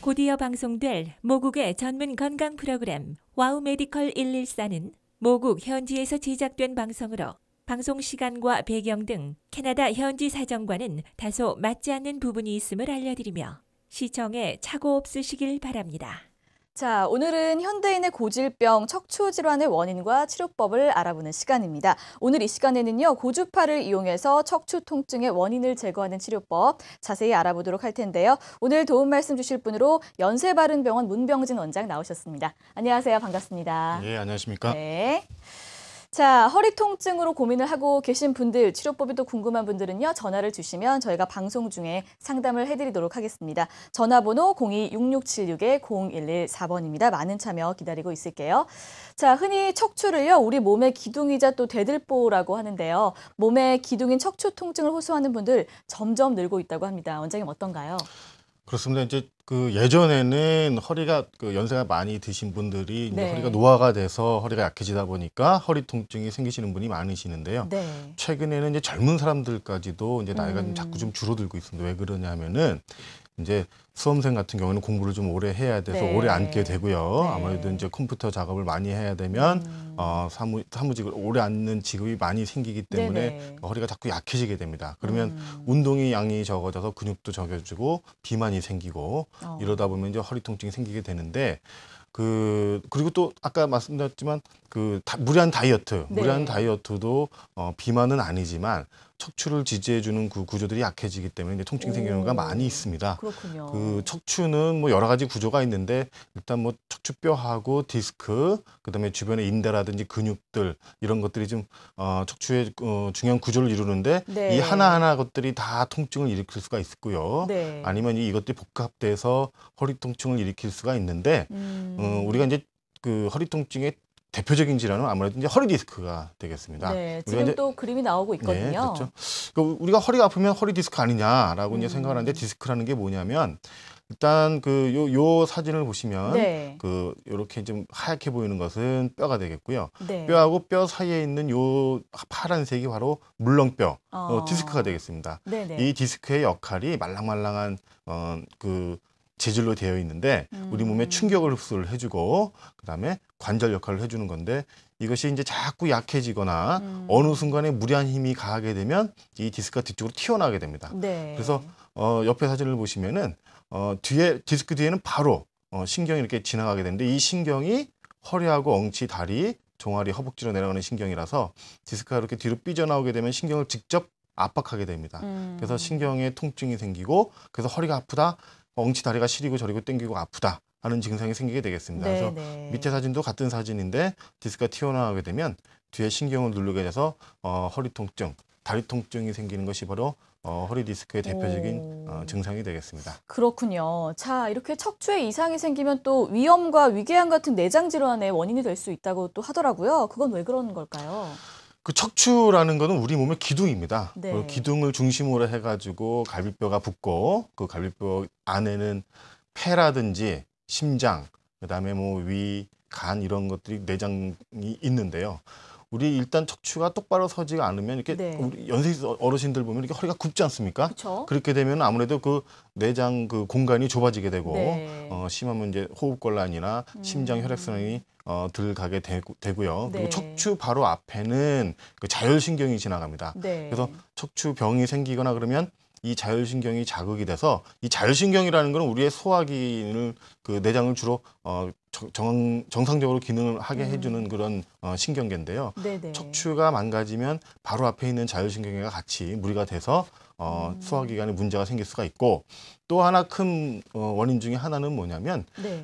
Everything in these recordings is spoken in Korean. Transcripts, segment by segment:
곧이어 방송될 모국의 전문 건강 프로그램 와우 메디컬 114는 모국 현지에서 제작된 방송으로 방송 시간과 배경 등 캐나다 현지 사정과는 다소 맞지 않는 부분이 있음을 알려드리며 시청에 착오 없으시길 바랍니다. 자, 오늘은 현대인의 고질병 척추 질환의 원인과 치료법을 알아보는 시간입니다. 오늘 이 시간에는요, 고주파를 이용해서 척추 통증의 원인을 제거하는 치료법 자세히 알아보도록 할 텐데요. 오늘 도움 말씀 주실 분으로 연세바른병원 문병진 원장 나오셨습니다. 안녕하세요. 반갑습니다. 네, 안녕하십니까? 네. 자, 허리 통증으로 고민을 하고 계신 분들, 치료법이 또 궁금한 분들은요, 전화를 주시면 저희가 방송 중에 상담을 해드리도록 하겠습니다. 전화번호 02-6676-0114번입니다. 많은 참여 기다리고 있을게요. 자, 흔히 척추를요, 우리 몸의 기둥이자 또 대들보라고 하는데요. 몸의 기둥인 척추 통증을 호소하는 분들 점점 늘고 있다고 합니다. 원장님 어떤가요? 그렇습니다. 이제 예전에는 허리가 연세가 많이 드신 분들이 이제 네. 허리가 노화가 돼서 허리가 약해지다 보니까 허리 통증이 생기시는 분이 많으시는데요. 네. 최근에는 이제 젊은 사람들까지도 이제 나이가 자꾸 좀 줄어들고 있습니다. 왜 그러냐면은 이제 수험생 같은 경우는 공부를 좀 오래 해야 돼서 네. 오래 앉게 되고요. 네. 아무래도 이제 컴퓨터 작업을 많이 해야 되면 사무직을 오래 앉는 직업이 많이 생기기 때문에 네네. 허리가 자꾸 약해지게 됩니다. 그러면 운동이 양이 적어져서 근육도 적어지고 비만이 생기고 이러다 보면 이제 허리 통증이 생기게 되는데 그리고 또 아까 말씀드렸지만 무리한 다이어트, 네. 무리한 다이어트도 비만은 아니지만 척추를 지지해주는 그 구조들이 약해지기 때문에 이제 통증이 생기는 경우가 많이 있습니다. 그렇군요. 척추는 뭐 여러 가지 구조가 있는데 일단 뭐 척추뼈하고 디스크, 그다음에 주변의 인대라든지 근육들 이런 것들이 좀 척추의 중요한 구조를 이루는데 네. 이 하나하나 것들이 다 통증을 일으킬 수가 있고요. 네. 아니면 이것들이 복합돼서 허리 통증을 일으킬 수가 있는데 우리가 이제 허리 통증의 대표적인 질환은 아무래도 이제 허리 디스크가 되겠습니다. 네, 지금 또 그림이 나오고 있거든요. 네, 그렇죠. 우리가 허리가 아프면 허리 디스크 아니냐라고 이제 생각을 하는데 디스크라는 게 뭐냐면 일단 요 사진을 보시면 네. 요렇게 좀 하얗게 보이는 것은 뼈가 되겠고요. 네. 뼈하고 뼈 사이에 있는 요 파란색이 바로 물렁뼈, 디스크가 되겠습니다. 네네. 이 디스크의 역할이 말랑말랑한 재질로 되어 있는데 우리 몸에 충격을 흡수를 해주고 그다음에 관절 역할을 해주는 건데 이것이 이제 자꾸 약해지거나 어느 순간에 무리한 힘이 가하게 되면 이 디스크가 뒤쪽으로 튀어나가게 됩니다. 네. 그래서 옆에 사진을 보시면은 디스크 뒤에는 바로 신경이 이렇게 지나가게 되는데 이 신경이 허리하고 엉치, 다리, 종아리, 허벅지로 내려가는 신경이라서 디스크가 이렇게 뒤로 삐져나오게 되면 신경을 직접 압박하게 됩니다. 그래서 신경에 통증이 생기고 그래서 허리가 아프다. 엉치 다리가 시리고 저리고 땡기고 아프다 하는 증상이 생기게 되겠습니다. 네, 그래서 네. 밑에 사진도 같은 사진인데 디스크가 튀어나오게 되면 뒤에 신경을 누르게 돼서 허리 통증, 다리 통증이 생기는 것이 바로 허리 디스크의 대표적인 증상이 되겠습니다. 그렇군요. 자, 이렇게 척추에 이상이 생기면 또 위염과 위궤양 같은 내장 질환의 원인이 될 수 있다고 또 하더라고요. 그건 왜 그러는 걸까요? 척추라는 거는 우리 몸의 기둥입니다. 네. 그 기둥을 중심으로 해가지고 갈비뼈가 붙고 그 갈비뼈 안에는 폐라든지 심장, 그다음에 뭐 위, 간 이런 것들이 내장이 있는데요. 우리 일단 척추가 똑바로 서지가 않으면 이렇게 네. 우리 연세 어르신들 보면 이렇게 허리가 굽지 않습니까? 그렇죠. 그렇게 되면 아무래도 내장 공간이 좁아지게 되고 네. 심하면 이제 호흡곤란이나 심장 혈액순환이 덜 가게 되고요. 네. 그리고 척추 바로 앞에는 자율신경이 지나갑니다. 네. 그래서 척추병이 생기거나 그러면 이 자율신경이 자극이 돼서 이 자율신경이라는 건 우리의 소화기를 내장을 주로 정상적으로 기능을 하게 해주는 그런 신경계인데요. 네네. 척추가 망가지면 바로 앞에 있는 자율신경계가 같이 무리가 돼서 소화기관에 문제가 생길 수가 있고 또 하나 큰 원인 중에 하나는 뭐냐면 네.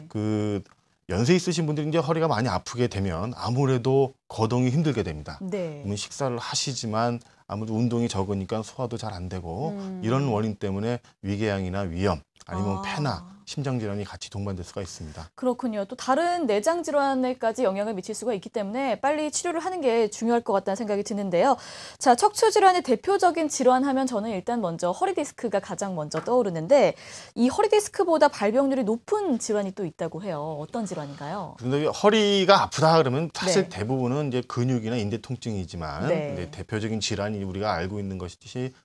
연세 있으신 분들이 이제 허리가 많이 아프게 되면 아무래도 거동이 힘들게 됩니다. 네. 그러면 식사를 하시지만 아무래도 운동이 적으니까 소화도 잘 안 되고 이런 원인 때문에 위궤양이나 위염 아니면 폐나 심장 질환이 같이 동반될 수가 있습니다. 그렇군요. 또 다른 내장 질환에까지 영향을 미칠 수가 있기 때문에 빨리 치료를 하는 게 중요할 것 같다는 생각이 드는데요. 자, 척추 질환의 대표적인 질환 하면 저는 일단 먼저 허리 디스크가 가장 먼저 떠오르는데 이 허리 디스크보다 발병률이 높은 질환이 또 있다고 해요. 어떤 질환인가요? 그런데 허리가 아프다 그러면 사실 네. 대부분은 이제 근육이나 인대 통증이지만 네. 이제 대표적인 질환이 우리가 알고 있는 것이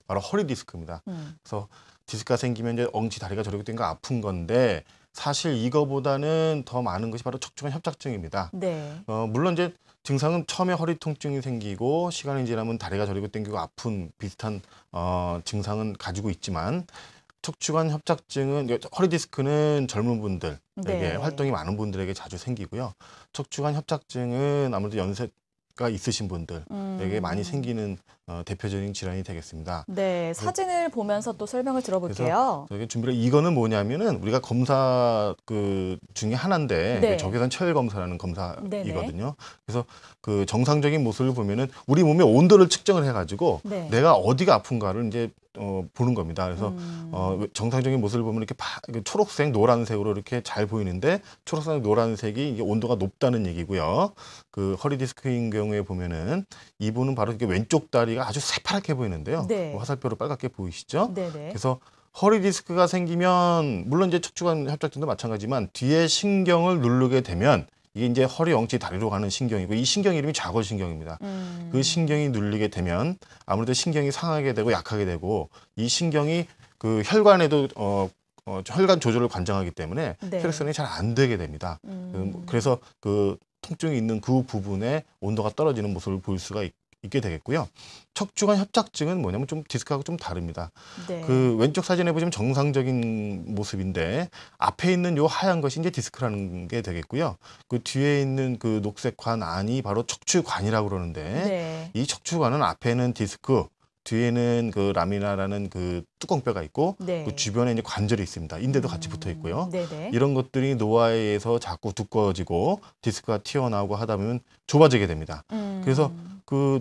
바로 허리 디스크입니다. 그래서 디스크가 생기면 이제 엉치 다리가 저리고 된 거 아픈 건데 사실 이거보다는 더 많은 것이 바로 척추관 협착증입니다. 네. 물론 이제 증상은 처음에 허리 통증이 생기고 시간이 지나면 다리가 저리고 당기고 아픈 비슷한 증상은 가지고 있지만 척추관 협착증은 허리 디스크는 젊은 분들에게 네. 활동이 많은 분들에게 자주 생기고요. 척추관 협착증은 아무래도 연세가 있으신 분들에게 많이 생기는 대표적인 질환이 되겠습니다. 네, 사진을 보면서 또 설명을 들어볼게요. 저기 준비를 이거는 뭐냐면은 우리가 검사 그 중에 하나인데 네. 적외선 체열 검사라는 네네. 검사이거든요. 그래서 그 정상적인 모습을 보면은 우리 몸의 온도를 측정을 해가지고 네. 내가 어디가 아픈가를 이제 보는 겁니다. 그래서 정상적인 모습을 보면 이렇게 초록색, 노란색으로 이렇게 잘 보이는데 초록색, 노란색이 이게 온도가 높다는 얘기고요. 그 허리 디스크인 경우에 보면은 이분은 바로 이렇게 왼쪽 다리가 아주 새파랗게 보이는데요. 네. 화살표로 빨갛게 보이시죠? 네네. 그래서 허리 디스크가 생기면 물론 이제 척추관 협착증도 마찬가지지만 뒤에 신경을 누르게 되면 이게 이제 허리 엉치 다리로 가는 신경이고 이 신경 이름이 좌골신경입니다. 그 신경이 눌리게 되면 아무래도 신경이 상하게 되고 약하게 되고 이 신경이 그 혈관에도 혈관 조절을 관장하기 때문에 네. 혈액순환이 잘 안 되게 됩니다. 그래서 그 통증이 있는 그 부분에 온도가 떨어지는 모습을 볼 수가 있게 되겠고요. 척추관 협착증은 뭐냐면 좀 디스크하고 좀 다릅니다. 네. 그 왼쪽 사진에 보시면 정상적인 모습인데 앞에 있는 요 하얀 것이 이제 디스크라는 게 되겠고요. 그 뒤에 있는 그 녹색 관 안이 바로 척추관이라고 그러는데 네. 이 척추관은 앞에는 디스크, 뒤에는 그 라미나라는 그 뚜껑뼈가 있고 네. 그 주변에 이제 관절이 있습니다. 인대도 같이 붙어 있고요. 네네. 이런 것들이 노화에 의해서 자꾸 두꺼워지고 디스크가 튀어나오고 하다 보면 좁아지게 됩니다. 그래서 그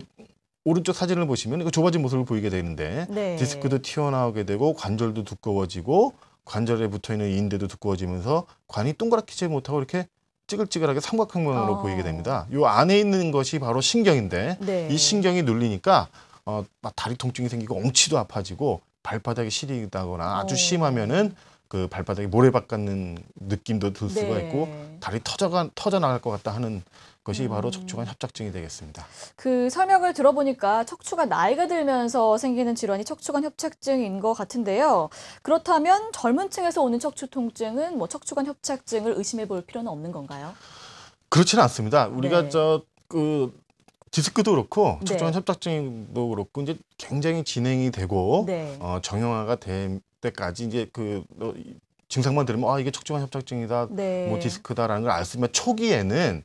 오른쪽 사진을 보시면 그 좁아진 모습을 보이게 되는데 네. 디스크도 튀어나오게 되고 관절도 두꺼워지고 관절에 붙어있는 인대도 두꺼워지면서 관이 동그랗게 못하고 이렇게 찌글찌글하게 삼각형 모양으로 보이게 됩니다. 이 안에 있는 것이 바로 신경인데 네. 이 신경이 눌리니까 막 다리 통증이 생기고 엉치도 아파지고 발바닥이 시리다거나 아주 심하면은 그 발바닥에 모래밭 같는 느낌도 들 수가 네. 있고 다리 터져 나갈 것 같다 하는 것이 바로 척추관 협착증이 되겠습니다. 그 설명을 들어보니까 척추가 나이가 들면서 생기는 질환이 척추관 협착증인 것 같은데요. 그렇다면 젊은 층에서 오는 척추 통증은 뭐 척추관 협착증을 의심해 볼 필요는 없는 건가요? 그렇지는 않습니다. 우리가 네. 그 디스크도 그렇고 네. 척추관 협착증도 그렇고 이제 굉장히 진행이 되고 네. 정형화가 될 때까지 이제 증상만 들으면 이게 척추관 협착증이다, 네. 뭐 디스크다라는 걸 알 수 있으면 초기에는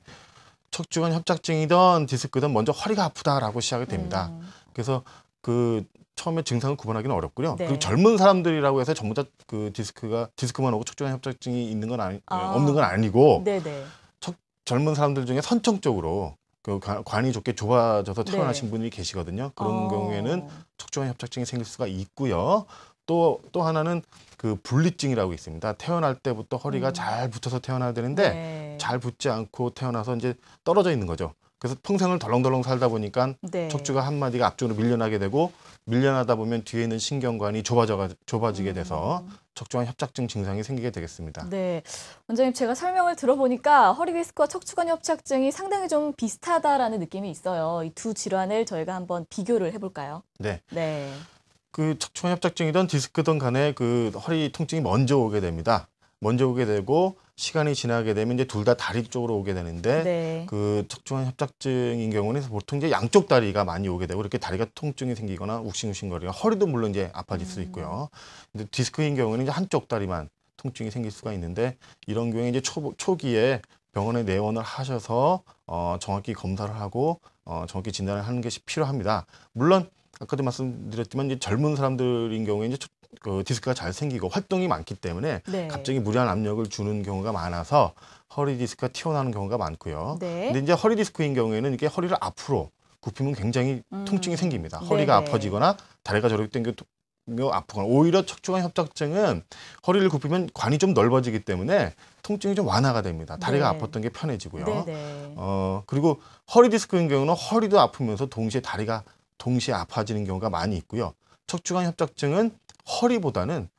척추관 협착증이든 디스크든 먼저 허리가 아프다라고 시작이 됩니다. 그래서 그 처음에 증상을 구분하기는 어렵고요. 네. 그리고 젊은 사람들이라고 해서 전부 다 그 디스크만 오고 척추관 협착증이 있는 건 없는 건 아니고 네네. 젊은 사람들 중에 선천적으로 그 관이 좋게 좁아져서 태어나신 네. 분이 계시거든요. 그런 경우에는 척추관 협착증이 생길 수가 있고요. 또 하나는 그 분리증이라고 있습니다. 태어날 때부터 허리가 잘 붙어서 태어나야 되는데 네. 잘 붙지 않고 태어나서 이제 떨어져 있는 거죠. 그래서 평생을 덜렁덜렁 살다 보니까 네. 척추가 한 마디가 앞쪽으로 밀려나게 되고 밀려나다 보면 뒤에 있는 신경관이 좁아지게 돼서 척추관 협착증 증상이 생기게 되겠습니다. 네, 원장님 제가 설명을 들어보니까 허리 디스크와 척추관 협착증이 상당히 좀 비슷하다라는 느낌이 있어요. 이 두 질환을 저희가 한번 비교를 해볼까요? 네. 네. 그 척추관 협착증이든 디스크든 간에 그 허리 통증이 먼저 오게 됩니다. 먼저 오게 되고 시간이 지나게 되면 이제 둘 다 다리 쪽으로 오게 되는데 네. 그 척추관 협착증인 경우는 보통 이제 양쪽 다리가 많이 오게 되고 이렇게 다리가 통증이 생기거나 욱신욱신거리거나 허리도 물론 이제 아파질 수 있고요. 근데 디스크인 경우는 이제 한쪽 다리만 통증이 생길 수가 있는데 이런 경우에 이제 초기에 병원에 내원을 하셔서 정확히 검사를 하고 정확히 진단을 하는 것이 필요합니다. 물론 아까도 말씀드렸지만 이제 젊은 사람들인 경우에 이제 그 디스크가 잘 생기고 활동이 많기 때문에 네. 갑자기 무리한 압력을 주는 경우가 많아서 허리 디스크가 튀어나오는 경우가 많고요. 네. 근데 이제 허리 디스크인 경우에는 이게 허리를 앞으로 굽히면 굉장히 통증이 생깁니다. 허리가 네네. 아파지거나 다리가 저렇게 당겨 아프거나 오히려 척추관 협착증은 허리를 굽히면 관이 좀 넓어지기 때문에 통증이 좀 완화가 됩니다. 다리가 네. 아팠던 게 편해지고요. 네네. 그리고 허리 디스크인 경우는 허리도 아프면서 동시에 다리가 동시에 아파지는 경우가 많이 있고요. 척추관 협착증은 허리보다는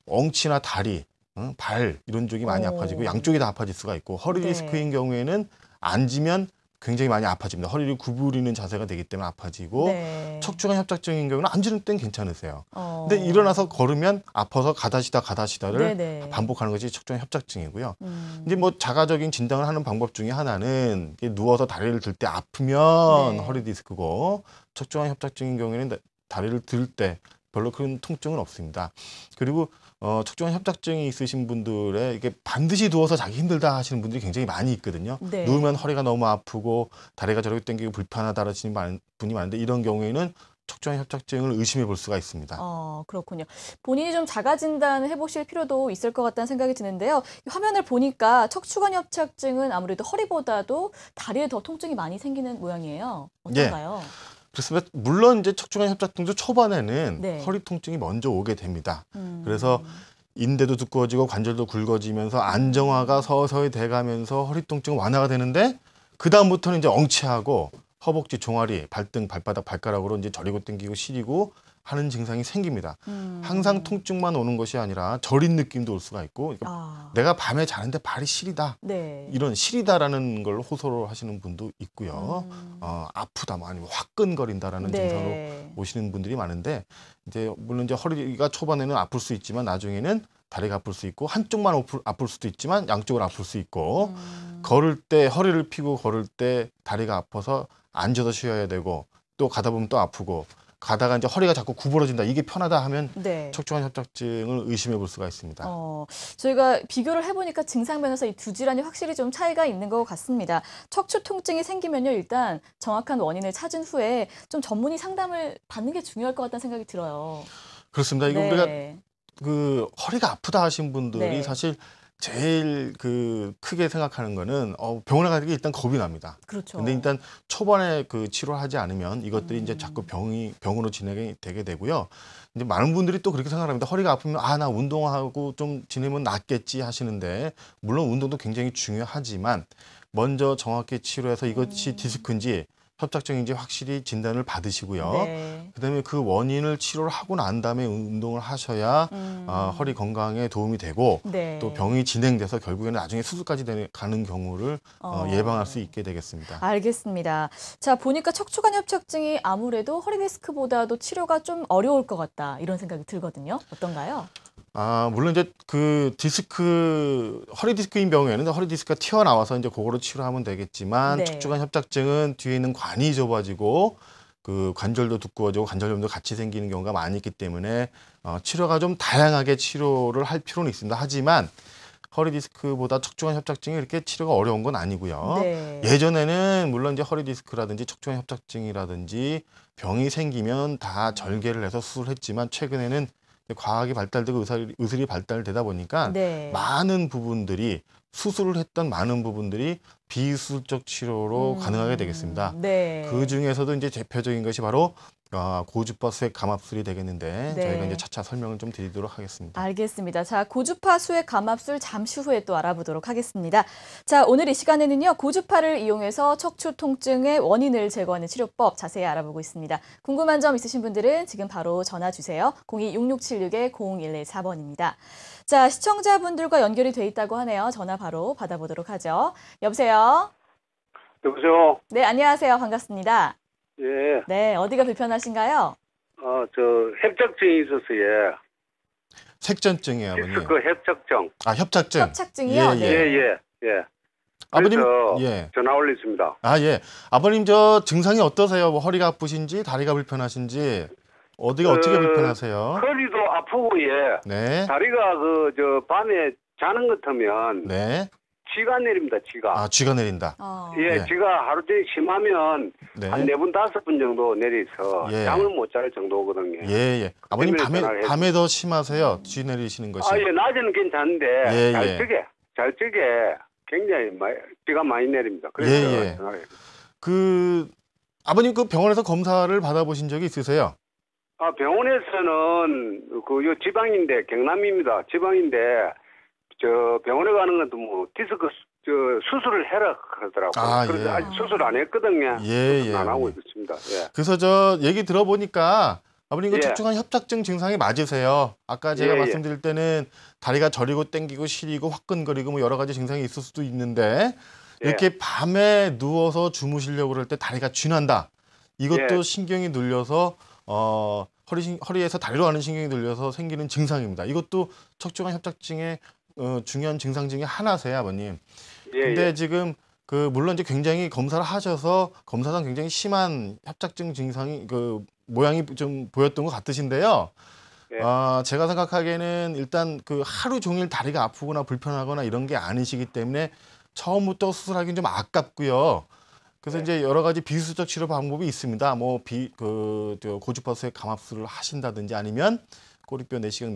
엉치나 다리, 발 이런 쪽이 많이 아파지고 양쪽이 다 아파질 수가 있고 허리 네. 디스크인 경우에는 앉으면 굉장히 많이 아파집니다. 허리를 구부리는 자세가 되기 때문에 아파지고 네. 척추관 협착증인 경우는 앉을 땐 괜찮으세요. 근데 일어나서 걸으면 아파서 가다시다를 네네. 반복하는 것이 척추관 협착증이고요. 음. 이제 뭐 자가적인 진단을 하는 방법 중에 하나는 이게 누워서 다리를 들 때 아프면 네. 허리 디스크고 척추관 협착증인 경우에는 다리를 들 때 별로 큰 통증은 없습니다. 그리고 척추관 협착증이 있으신 분들의 이게 반드시 누워서 자기 힘들다 하시는 분들이 굉장히 많이 있거든요. 네. 누우면 허리가 너무 아프고 다리가 저렇게 당기고 불편하다 하시는 분이 많은데 이런 경우에는 척추관 협착증을 의심해 볼 수가 있습니다. 그렇군요. 본인이 좀 자가 진단을 해보실 필요도 있을 것 같다는 생각이 드는데요. 이 화면을 보니까 척추관 협착증은 아무래도 허리보다도 다리에 더 통증이 많이 생기는 모양이에요. 어떤가요? 그렇습니다. 물론 이제 척추관 협착증도 초반에는 네. 허리 통증이 먼저 오게 됩니다. 그래서 인대도 두꺼워지고 관절도 굵어지면서 안정화가 서서히 돼가면서 허리 통증 완화가 되는데 그 다음부터는 이제 엉치하고 허벅지, 종아리, 발등, 발바닥, 발가락으로 이제 저리고 당기고 시리고 하는 증상이 생깁니다. 항상 통증만 오는 것이 아니라 저린 느낌도 올 수가 있고 그러니까 내가 밤에 자는데 발이 시리다. 네. 이런 시리다라는 걸 호소를 하시는 분도 있고요. 아프다, 뭐 아니면 화끈거린다라는 네. 증상으로 오시는 분들이 많은데 이제 물론 이제 허리가 초반에는 아플 수 있지만 나중에는 다리가 아플 수 있고 한쪽만 아플 수도 있지만 양쪽으로 아플 수 있고 걸을 때 허리를 펴고 걸을 때 다리가 아파서 앉아서 쉬어야 되고 또 가다 보면 또 아프고 가다가 이제 허리가 자꾸 구부러진다. 이게 편하다 하면 네. 척추관 협착증을 의심해 볼 수가 있습니다. 저희가 비교를 해보니까 증상 면에서 이 두 질환이 확실히 좀 차이가 있는 것 같습니다. 척추 통증이 생기면요, 일단 정확한 원인을 찾은 후에 좀 전문의 상담을 받는 게 중요할 것 같다는 생각이 들어요. 그렇습니다. 이거 네. 우리가 그 허리가 아프다 하신 분들이 네. 사실 제일 그 크게 생각하는 거는 병원에 가는 게 일단 겁이 납니다. 그렇죠. 근데 일단 초반에 그 치료를 하지 않으면 이것들이 이제 자꾸 병으로 진행이 되게 되고요. 이제 많은 분들이 또 그렇게 생각합니다. 허리가 아프면 나 운동하고 좀 지내면 낫겠지 하시는데 물론 운동도 굉장히 중요하지만 먼저 정확히 치료해서 이것이 디스크인지 협착증인지 확실히 진단을 받으시고요. 네. 그다음에 그 원인을 치료를 하고 난 다음에 운동을 하셔야 허리 건강에 도움이 되고 네. 또 병이 진행돼서 결국에는 나중에 수술까지 가는 경우를 예방할 수 있게 되겠습니다. 알겠습니다. 자, 보니까 척추관 협착증이 아무래도 허리 디스크보다도 치료가 좀 어려울 것 같다 이런 생각이 들거든요. 어떤가요? 물론 이제 그 허리 디스크인 경우에는 허리 디스크가 튀어나와서 이제 그거로 치료하면 되겠지만 네. 척추관 협착증은 뒤에 있는 관이 좁아지고 그 관절도 두꺼워지고 관절염도 같이 생기는 경우가 많이 있기 때문에 치료가 좀 다양하게 치료를 할 필요는 있습니다. 하지만 허리 디스크보다 척추관 협착증이 이렇게 치료가 어려운 건 아니고요. 네. 예전에는 물론 이제 허리 디스크라든지 척추관 협착증이라든지 병이 생기면 다 절개를 해서 수술했지만 최근에는 과학이 발달되고 의술이 발달되다 보니까 네. 많은 부분들이 수술을 했던 많은 부분들이 비수술적 치료로 가능하게 되겠습니다. 네. 그 중에서도 이제 대표적인 것이 바로 고주파 수액 감압술이 되겠는데 네. 저희가 이제 차차 설명을 좀 드리도록 하겠습니다. 알겠습니다. 자, 고주파 수액 감압술 잠시 후에 또 알아보도록 하겠습니다. 자, 오늘 이 시간에는요, 고주파를 이용해서 척추 통증의 원인을 제거하는 치료법 자세히 알아보고 있습니다. 궁금한 점 있으신 분들은 지금 바로 전화 주세요. 02-6676-0114번입니다. 자, 시청자분들과 연결이 돼 있다고 하네요. 전화 바로 받아보도록 하죠. 여보세요? 여보세요? 네, 안녕하세요. 반갑습니다. 예. 네, 어디가 불편하신가요? 협착증이 있었어요. 색전증이에요, 아버님. 디스크 협착증. 협착증. 협착증이요? 예, 네. 예. 아버님, 그래서 예. 전화 올렸습니다. 예. 아버님 저 증상이 어떠세요? 뭐 허리가 아프신지 다리가 불편하신지 어디가 어떻게 불편하세요? 허리도 아프고, 예. 네. 다리가 밤에 자는 것 같으면 네. 쥐가 내립니다, 쥐가. 쥐가 내린다. 예, 네. 쥐가 하루 종일 심하면 네. 한 4분, 5분 정도 내려서 예. 잠을 못 잘 정도거든요. 예. 아버님 때문에 전화를 밤에 더 심하세요? 쥐 내리시는 것이. 예, 낮에는 괜찮은데 예, 잘 적에 굉장히 쥐가 많이 내립니다. 그래서 예. 전화를 아버님 그 병원에서 검사를 받아보신 적이 있으세요? 병원에서는 요 지방인데 경남입니다. 지방인데 병원에 가는 것도 뭐 디스크 수술을 해라 하더라고요. 그래서 아직 수술 안 했거든요. 예. 안 하고 있습니다. 예. 그래서 저 얘기 들어보니까 아버님 그 예. 척추관 협착증 증상이 맞으세요. 아까 제가 예. 말씀드릴 때는 다리가 저리고 당기고 시리고 화끈거리고 뭐 여러 가지 증상이 있을 수도 있는데 예. 이렇게 밤에 누워서 주무시려고 그럴 때 다리가 쥐난다. 이것도 예. 신경이 눌려서 허리에서 다리로 가는 신경이 눌려서 생기는 증상입니다. 이것도 척추관 협착증의 중요한 증상 중에 하나세요, 아버님. 예. 근데 예. 지금 물론 이제 굉장히 검사를 하셔서 검사상 굉장히 심한 협착증 증상이 모양이 좀 보였던 것 같으신데요. 예. 제가 생각하기에는 일단 하루 종일 다리가 아프거나 불편하거나 이런 게 아니시기 때문에 처음부터 수술하기는 좀 아깝고요. 그래서 네. 이제 여러 가지 비수적 치료 방법이 있습니다. 뭐 고주파수의 감압술을 하신다든지 아니면 꼬리뼈 내시경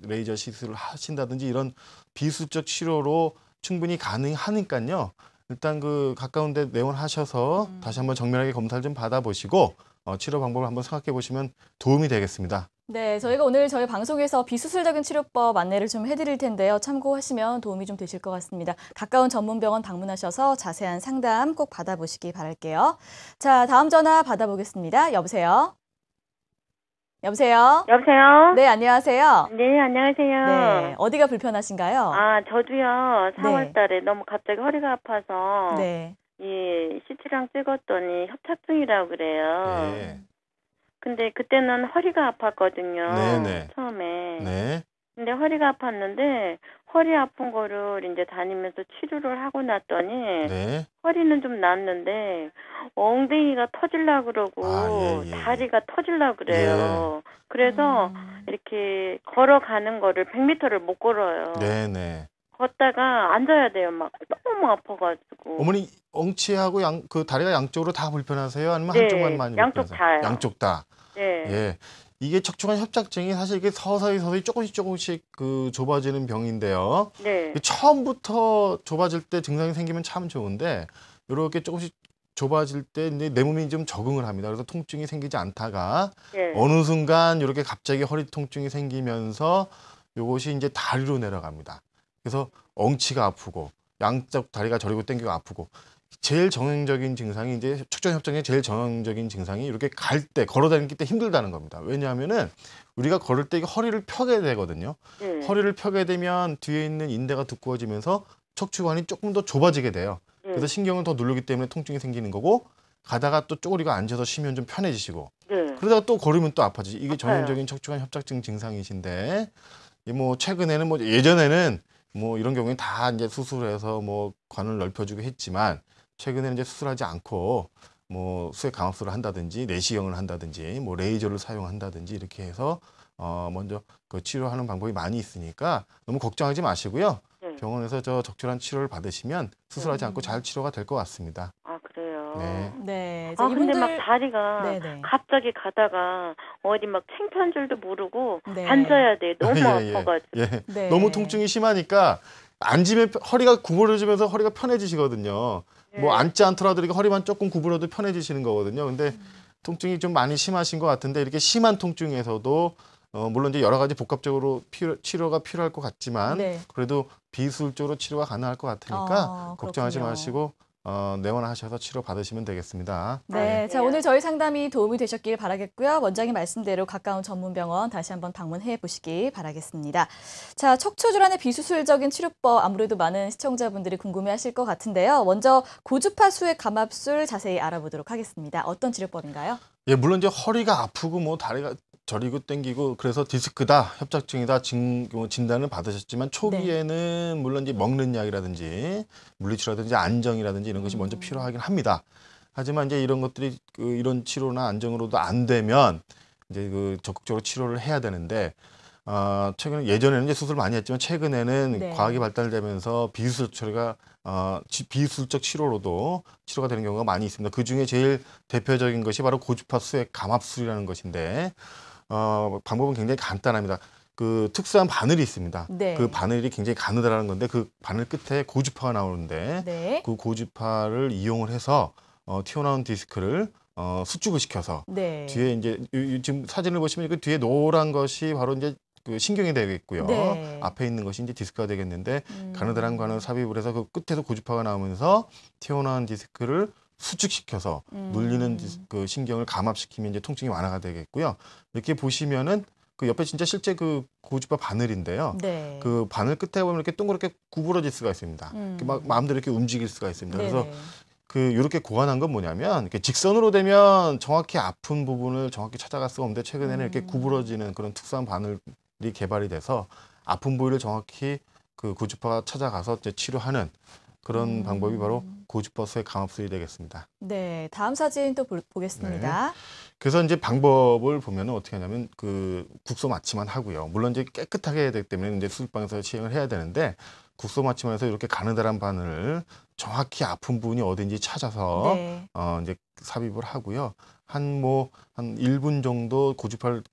레이저 시술을 하신다든지 이런 비수적 치료로 충분히 가능하니까요. 일단 가까운 데 내원하셔서 다시 한번 정밀하게 검사를 좀 받아보시고 치료 방법을 한번 생각해 보시면 도움이 되겠습니다. 네, 저희가 오늘 저희 방송에서 비수술적인 치료법 안내를 좀 해드릴 텐데요. 참고하시면 도움이 좀 되실 것 같습니다. 가까운 전문병원 방문하셔서 자세한 상담 꼭 받아보시기 바랄게요. 자, 다음 전화 받아보겠습니다. 여보세요? 여보세요? 여보세요? 네, 안녕하세요. 네, 안녕하세요. 네, 어디가 불편하신가요? 아, 저도요, 4월 네. 달에 너무 갑자기 허리가 아파서, 네. CT랑 찍었더니 협착증이라고 그래요. 네. 근데 그때는 허리가 아팠거든요. 네네. 처음에. 네. 근데 허리가 아팠는데, 허리 아픈 거를 이제 다니면서 치료를 하고 났더니, 네. 허리는 좀 낫는데, 엉덩이가 터질라 그러고, 예. 다리가 터질라 그래요. 그래서 이렇게 걸어가는 거를 100m를 못 걸어요. 네네. 걷다가 앉아야 돼요. 막 너무 아파가지고. 어머니 엉치하고 다리가 양쪽으로 다 불편하세요? 아니면 네, 한쪽만 많이 양쪽 불편하세요? 다요. 양쪽 다. 네. 예. 이게 척추관 협착증이 사실 이게 서서히 조금씩 좁아지는 병인데요. 네. 처음부터 좁아질 때 증상이 생기면 참 좋은데 이렇게 조금씩 좁아질 때 이제 내 몸이 좀 적응을 합니다. 그래서 통증이 생기지 않다가 네. 어느 순간 이렇게 갑자기 허리 통증이 생기면서 이것이 이제 다리로 내려갑니다. 그래서 엉치가 아프고 양쪽 다리가 저리고 당기고 아프고 제일 정형적인 증상이 이제 척추관 협착증의 제일 정형적인 증상이 이렇게 걸어 다닐 때 힘들다는 겁니다. 왜냐하면은 우리가 걸을 때 허리를 펴게 되거든요. 네. 허리를 펴게 되면 뒤에 있는 인대가 두꺼워지면서 척추관이 조금 더 좁아지게 돼요. 그래서 신경을 더 누르기 때문에 통증이 생기는 거고 가다가 또 쪼그리고 앉아서 쉬면 좀 편해지시고 네. 그러다가 또 걸으면 또 아파지지. 이게 아파요. 정형적인 척추관 협착증 증상이신데 최근에는 예전에는 이런 경우에 다 이제 수술해서 관을 넓혀주고 했지만 최근에는 이제 수술하지 않고 수액 감압술을 한다든지 내시경을 한다든지 레이저를 사용한다든지 이렇게 해서 먼저 치료하는 방법이 많이 있으니까 너무 걱정하지 마시고요. 네. 병원에서 적절한 치료를 받으시면 수술하지 않고 잘 치료가 될 것 같습니다. 아, 그래요? 네. 네. 아, 근데 막 다리가 네네. 갑자기 가다가 어디 막 창피한 줄도 모르고 네. 앉아야 돼. 너무 예. 아파가지고. 예. 네. 너무 통증이 심하니까 앉으면 허리가 구부러지면서 허리가 편해지시거든요. 네. 앉지 않더라도 이렇게 허리만 조금 구부러도 편해지시는 거거든요. 근데 통증이 좀 많이 심하신 것 같은데 이렇게 심한 통증에서도 물론 이제 여러 가지 복합적으로 치료가 필요할 것 같지만 네. 그래도 비수술적으로 치료가 가능할 것 같으니까 걱정하지 그렇군요. 마시고 내원하셔서 치료 받으시면 되겠습니다. 네, 자, 오늘 저희 상담이 도움이 되셨길 바라겠고요. 원장님 말씀대로 가까운 전문병원 다시 한번 방문해 보시기 바라겠습니다. 자, 척추 질환의 비수술적인 치료법 아무래도 많은 시청자분들이 궁금해하실 것 같은데요. 먼저 고주파 수액 감압술 자세히 알아보도록 하겠습니다. 어떤 치료법인가요? 예, 물론 이제 허리가 아프고 다리가 저리고 땡기고 그래서 디스크다, 협착증이다 진단을 받으셨지만 초기에는 물론 이제 먹는 약이라든지 물리치료라든지 안정이라든지 이런 것이 먼저 필요하긴 합니다. 하지만 이제 이런 것들이 이런 치료나 안정으로도 안 되면 이제 적극적으로 치료를 해야 되는데 최근에 예전에는 이제 수술 많이 했지만 최근에는 네. 과학이 발달되면서 비수술적 치료로도 치료가 되는 경우가 많이 있습니다. 그 중에 제일 대표적인 것이 바로 고주파 수액 감압술이라는 것인데 방법은 굉장히 간단합니다. 특수한 바늘이 있습니다. 네. 그 바늘이 굉장히 가느다라는 건데 그 바늘 끝에 고주파가 나오는데 네. 그 고주파를 이용을 해서 튀어나온 디스크를 수축을 시켜서 네. 뒤에 이제 지금 사진을 보시면 그 뒤에 노란 것이 바로 이제 신경이 되겠고요. 네. 앞에 있는 것이 이제 디스크가 되겠는데 가느다란 관을 삽입을 해서 그 끝에서 고주파가 나오면서 튀어나온 디스크를 수축시켜서 눌리는 신경을 감압시키면 이제 통증이 완화가 되겠고요. 이렇게 보시면은 그 옆에 진짜 실제 그 고주파 바늘인데요. 네. 그 바늘 끝에 보면 이렇게 동그랗게 구부러질 수가 있습니다. 이렇게 막 마음대로 이렇게 움직일 수가 있습니다. 그래서 네네. 그 이렇게 고안한 건 뭐냐면 이렇게 직선으로 되면 정확히 아픈 부분을 정확히 찾아갈 수가 없는데 최근에는 이렇게 구부러지는 그런 특수한 바늘이 개발이 돼서 아픈 부위를 정확히 그 고주파가 찾아가서 이제 치료하는 그런 방법이 바로 고주파 수액 감압술이 되겠습니다. 네, 다음 사진 또 보겠습니다. 그래서 이제 방법을 보면은 어떻게 하냐면 그 국소 마취만 하고요. 물론 이제 깨끗하게 해야 되기 때문에 이제 수술방에서 시행을 해야 되는데 국소 마취만 해서 이렇게 가느다란 바늘을 정확히 아픈 부분이 어딘지 찾아서 네. 이제 삽입을 하고요. 한 1분 정도 고주파를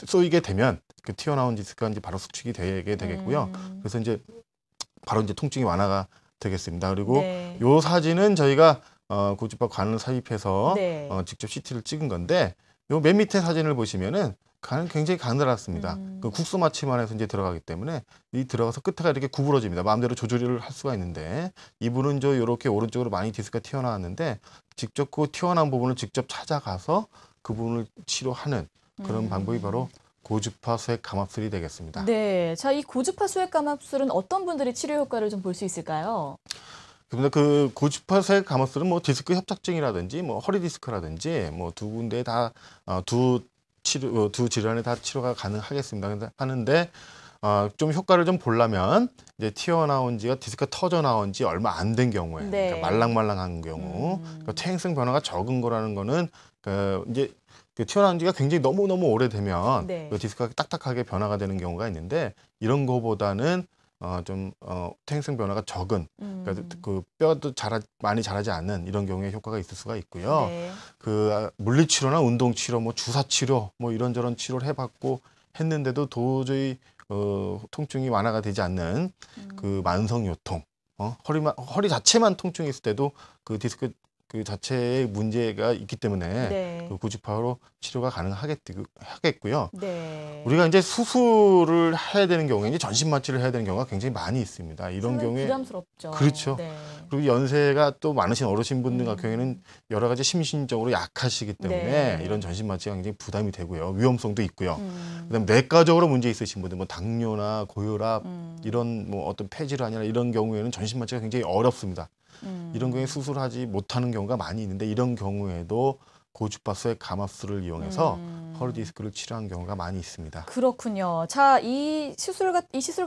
쏘이게 되면 그 튀어나온 디스크가 이제 바로 수축이 되게 되겠고요. 그래서 이제 바로 이제 통증이 완화가 되겠습니다. 그리고 네. 요 사진은 저희가 고주파 관을 삽입해서 네. 직접 CT를 찍은 건데 요 맨 밑에 사진을 보시면은 간은 굉장히 가느랗습니다. 그 국소 마취만 해서 이제 들어가기 때문에 이 들어가서 끝에가 이렇게 구부러집니다. 마음대로 조절을 할 수가 있는데 이분은 저 이렇게 오른쪽으로 많이 디스크가 튀어나왔는데 직접 그 튀어나온 부분을 직접 찾아가서 그 부분을 치료하는 그런 방법이 바로 고주파 수액 감압술이 되겠습니다. 네, 자, 이 고주파 수액 감압술은 어떤 분들이 치료 효과를 좀 볼 수 있을까요? 그런데 그 고주파 수액 감압술은 뭐 디스크 협착증이라든지 뭐 허리 디스크라든지 뭐 두 군데 다 두 질환에 다 치료가 가능하겠습니다. 하는데 좀 효과를 좀 보려면 이제 튀어나온 지가 디스크가 터져 나온 지 얼마 안 된 경우에 네. 그러니까 말랑말랑한 경우 그러니까 퇴행성 변화가 적은 거라는 거는 이제 그 튀어나온 지가 굉장히 너무너무 오래되면 네. 그 디스크가 딱딱하게 변화가 되는 경우가 있는데 이런 거보다는 좀 퇴행성 변화가 적은 그러니까 그 뼈도 많이 자라지 않는 이런 경우에 효과가 있을 수가 있고요. 네. 그 물리치료나 운동치료, 뭐 주사치료, 뭐 이런저런 치료를 해봤고 했는데도 도저히 통증이 완화가 되지 않는 그 만성요통, 허리 자체만 통증이 있을 때도 그 디스크 그 자체에 문제가 있기 때문에 네. 그 고주파로 치료가 가능하겠고요. 네. 우리가 이제 수술을 해야 되는 경우에 이제 전신 마취를 해야 되는 경우가 굉장히 많이 있습니다. 이런 상당히 경우에 부담스럽죠. 그렇죠. 네. 그리고 연세가 또 많으신 어르신분들 같은 경우에는 여러 가지 심신적으로 약하시기 때문에 네. 이런 전신 마취가 굉장히 부담이 되고요. 위험성도 있고요. 그다음에 내과적으로 문제 있으신 분들, 뭐 당뇨나 고혈압 이런 뭐 어떤 폐질환이나 이런 경우에는 전신 마취가 굉장히 어렵습니다. 이런 경우에 수술하지 못하는 경우가 많이 있는데 이런 경우에도 고주파 수액 감압술을 이용해서 허리 디스크를 치료한 경우가 많이 있습니다. 그렇군요. 자, 이 시술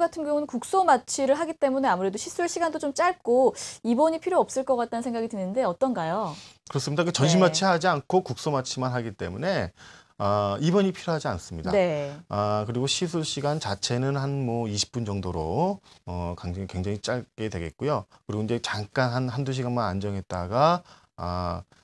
같은 경우는 국소 마취를 하기 때문에 아무래도 시술 시간도 좀 짧고 입원이 필요 없을 것 같다는 생각이 드는데 어떤가요? 그렇습니다. 그 전신 마취하지 않고 국소 마취만 하기 때문에 입원이 필요하지 않습니다. 네. 그리고 시술 시간 자체는 한 뭐 20분 정도로 굉장히 짧게 되겠고요. 그리고 이제 잠깐 한두 시간만 안정했다가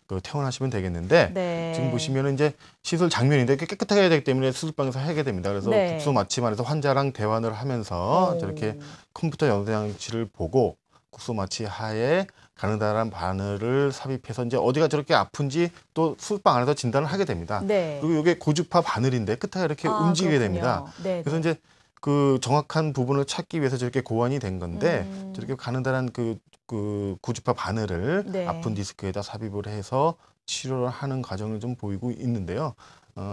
그 퇴원하시면 되겠는데 네. 지금 보시면은 이제 시술 장면인데 깨끗하게 해야 되기 때문에 수술방에서 하게 됩니다. 그래서 네. 국소 마취만 해서 환자랑 대화를 하면서 저렇게 컴퓨터 영상치를 보고 국소 마취 하에 가느다란 바늘을 삽입해서 이제 어디가 저렇게 아픈지 또 수술방 안에서 진단을 하게 됩니다. 네. 그리고 이게 고주파 바늘인데 끝에 이렇게 움직이게 됩니다. 네. 그래서 이제 그 정확한 부분을 찾기 위해서 저렇게 고안이 된 건데 저렇게 가느다란 그 고주파 바늘을 네. 아픈 디스크에다 삽입을 해서 치료를 하는 과정을 좀 보이고 있는데요.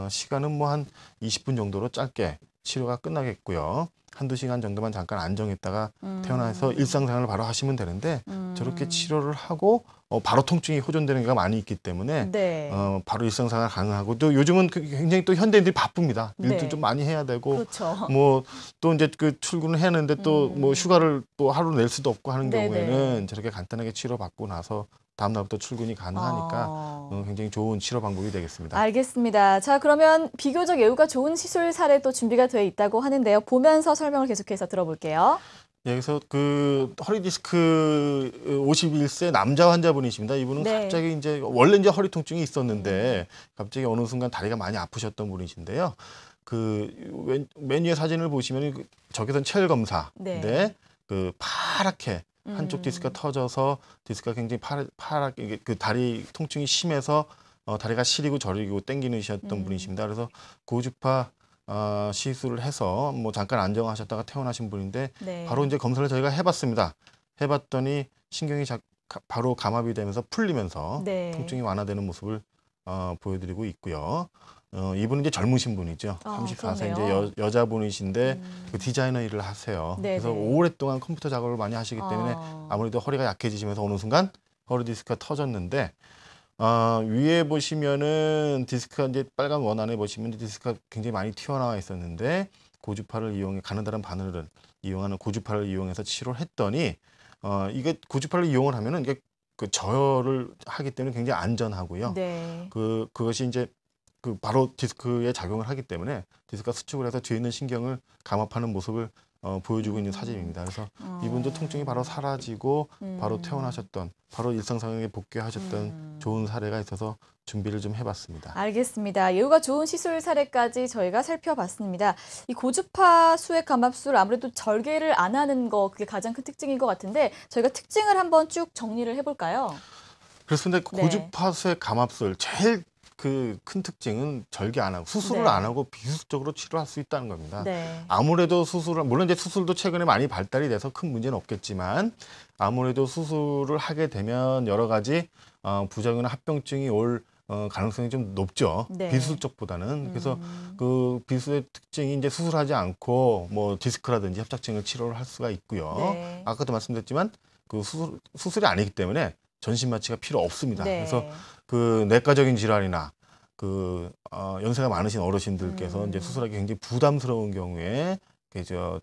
시간은 뭐 한 20분 정도로 짧게 치료가 끝나겠고요. 한두 시간 정도만 잠깐 안정했다가 퇴원해서 일상생활을 바로 하시면 되는데 저렇게 치료를 하고 바로 통증이 호전되는 경우가 많이 있기 때문에 네. 바로 일상생활 가능하고 또 요즘은 굉장히 또 현대인들이 바쁩니다. 일도 네. 좀 많이 해야 되고 그렇죠. 뭐 또 이제 그 출근을 해야 하는데 또 뭐 휴가를 또 하루 낼 수도 없고 하는 네네. 경우에는 저렇게 간단하게 치료받고 나서 다음 날부터 출근이 가능하니까 굉장히 좋은 치료 방법이 되겠습니다. 알겠습니다. 자, 그러면 비교적 예후가 좋은 시술 사례 또 준비가 되어 있다고 하는데요. 보면서 설명을 계속해서 들어볼게요. 여기서 그 허리 디스크 51세 남자 환자분이십니다. 이분은 네. 갑자기 이제 원래 이제 허리 통증이 있었는데 갑자기 어느 순간 다리가 많이 아프셨던 분이신데요. 그 맨 위에 사진을 보시면 적외선 체열 검사인데 네. 그 파랗게 한쪽 디스크가 터져서 디스크가 굉장히 파랗게 그 다리 통증이 심해서 다리가 시리고 저리고 땡기시던 분이십니다. 그래서 고주파 시술을 해서 뭐 잠깐 안정하셨다가 퇴원하신 분인데 네. 바로 이제 검사를 저희가 해봤습니다. 해봤더니 신경이 바로 감압이 되면서 풀리면서 네. 통증이 완화되는 모습을 보여드리고 있고요. 이분은 이제 젊으신 분이죠. 아, 34세 그러네요. 이제 여자분이신데 그 디자이너 일을 하세요. 네네. 그래서 오랫동안 컴퓨터 작업을 많이 하시기 때문에 아무래도 허리가 약해지시면서 어느 순간 허리 디스크가 터졌는데 위에 보시면은 디스크가 이제 빨간 원 안에 보시면 디스크가 굉장히 많이 튀어나와 있었는데 고주파를 이용해 가느다란 바늘을 이용하는 고주파를 이용해서 치료를 했더니 이게 고주파를 이용을 하면은 이게 그 저혈을 하기 때문에 굉장히 안전하고요. 네. 그것이 이제 그 바로 디스크에 작용을 하기 때문에 디스크가 수축을 해서 뒤에 있는 신경을 감압하는 모습을 보여주고 있는 사진입니다. 그래서 이분도 통증이 바로 사라지고 바로 퇴원하셨던, 바로 일상생활에 복귀하셨던 좋은 사례가 있어서 준비를 좀 해봤습니다. 알겠습니다. 예후가 좋은 시술 사례까지 저희가 살펴봤습니다. 이 고주파 수액 감압술 아무래도 절개를 안 하는 거 그게 가장 큰 특징인 것 같은데 저희가 특징을 한번 쭉 정리를 해볼까요? 그렇습니다. 네. 고주파수의 감압술 제일 그 큰 특징은 절개 안 하고 수술을 네. 안 하고 비수적으로 치료할 수 있다는 겁니다. 네. 아무래도 수술을 물론 이제 수술도 최근에 많이 발달이 돼서 큰 문제는 없겠지만 아무래도 수술을 하게 되면 여러 가지 부작용이나 합병증이 올 가능성이 좀 높죠. 네. 비수술 쪽보다는. 그래서 그 비수의 특징이 이제 수술하지 않고 뭐 디스크라든지 협착증을 치료를 할 수가 있고요. 네. 아까도 말씀드렸지만 그 수술이 아니기 때문에 전신 마취가 필요 없습니다. 네. 그래서 그 내과적인 질환이나 그 연세가 많으신 어르신들께서 이제 수술하기 굉장히 부담스러운 경우에